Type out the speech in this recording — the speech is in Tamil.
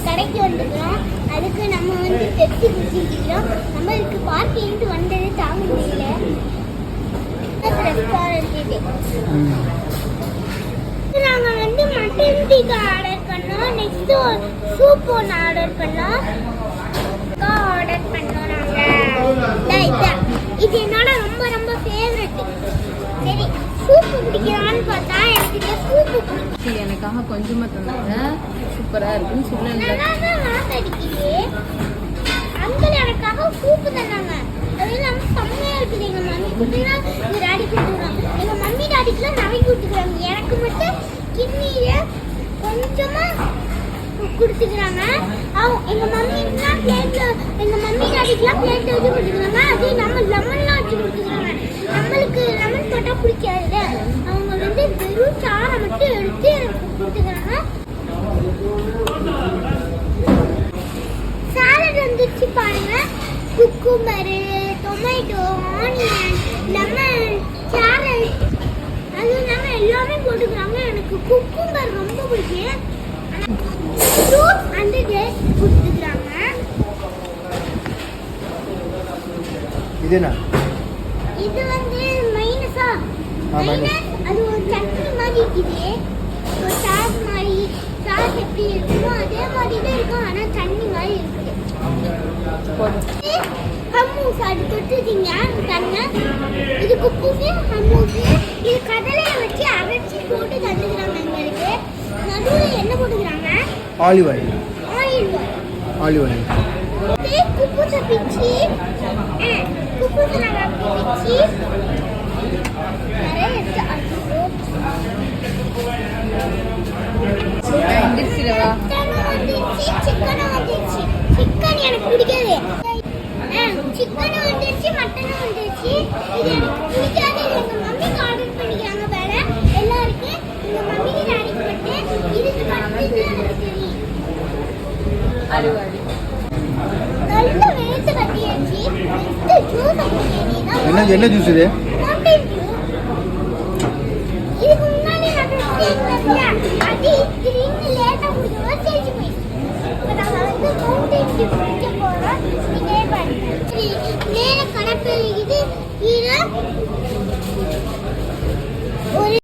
கடைக்கு வந்துக்கிறோம். அதுக்கு நம்ம வந்து பெப்சி குடிச்சிருக்கிறோம். நம்மளுக்கு பார்க்கிங்ட்டு வந்தது தாங்க முடியல. ரெஸ்டாரண்ட் நாங்கள் வந்து மட்டன் டிக்கா ஆர்டர் பண்ணோம். நெக்ஸ்ட் சூப் ஒன்று ஆர்டர் பண்ணோம். ஆர்டர் பண்ணோம் நாங்கள். இது என்னோட ரொம்ப ரொம்ப ஃபேவரட். சரி சூப்பு குடிக்கலான்னு பார்த்தா எனக்கு சூப்பு பிடிக்கும். எனக்காக கொஞ்சமாக தந்தாங்க. சூப்பராக இருக்குன்னு சொன்னாங்க. அங்கிள் எனக்காக சூப்பு தந்தாங்க. அது இல்லாமல் செம்மையாக இருக்குது. எங்கள் மம்மி குட்டிலாம் எங்கள் டாடி கொடுத்துருவாங்க. எங்கள் மம்மி டாடிக்கெலாம் நகை கொடுத்துக்கிறாங்க. எனக்கு மட்டும் கிண்ணியில் கொஞ்சமாக கொடுத்துக்கிறாங்க. எங்கள் மம்மிக்கெலாம் பிளேட்டில் எங்கள் மம்மி டாடிக்கெலாம் பிளேட்டில் வச்சு கொடுத்துக்கிறாங்க. அதே நம்ம லெமன்லாம் வச்சு கொடுத்துக்கிறாங்க. நம்மளுக்கு லெமன் போட்டால் பிடிக்காது. அவங்க வந்து வெறும் சாரை மட்டும் எடுத்து எனக்கு கொடுத்துக்கிறாங்க. சாலட் வந்துச்சு பாருங்க. Cucumber, tomato, onion, lemon, carrot, அது இல்லாமல் எல்லாமே போட்டுக்கிறாங்க. எனக்கு குக்கும்பர் ரொம்ப பிடிக்கும். ஃப்ரூட்ஸ் அண்ட் டேட்ஸ் கொடுத்துக்கிறாங்க. இது வந்து மைனஸா மைனஸ். அது ஒரு சட்னி மாதிரி இருக்குது. ஒரு சாஸ் மாதிரி. சாஸ் எப்படி இருக்குமோ அதே மாதிரி தான் இருக்கும். ஆனால் தண்ணி மாதிரி இருக்குது. ஹம்மூஸ் அது தொட்டுட்டீங்க தண்ணி. இது குப்புக்கு ஹம்மூஸ். இது கடலையை வச்சு அரைச்சி போட்டு தந்துக்கிறாங்க. எங்களுக்கு நடுவில் என்ன போட்டுக்கிறாங்க? Olive oil. Olive oil. குப்புசை பிச்சு குப்புசை நாங்கள் பிச்சு நிறைய சிக்கனும் வந்துருச்சு. சிக்கன் எனக்கு பிடிக்காது. சிக்கனும் வந்துருச்சு, மட்டனும் வந்துருச்சு. இது எனக்கு பிடிக்காது. எங்கள் மம்மிக்கு ஆர்டர் பண்ணிக்கிறாங்க. வேலை எல்லாருக்கும் எங்கள் மம்மிக்கு டாடிக்கு மட்டும். இதுக்கு மட்டும் எனக்கு தெரியும். நல்ல வேத்து கட்டியாச்சு. என்ன ஜூஸ் இது? இதுக்கு முன்னாடி அது திடீர்னு லேட்டா குடிக்கணும் தெரிஞ்சு போயிடுச்சு. இப்போ நம்ம வந்து மவுண்டன் டியூ குடிக்க போகிறோம். நீங்களே பாருங்க. நேர கடப்பெழுகுது. கீழே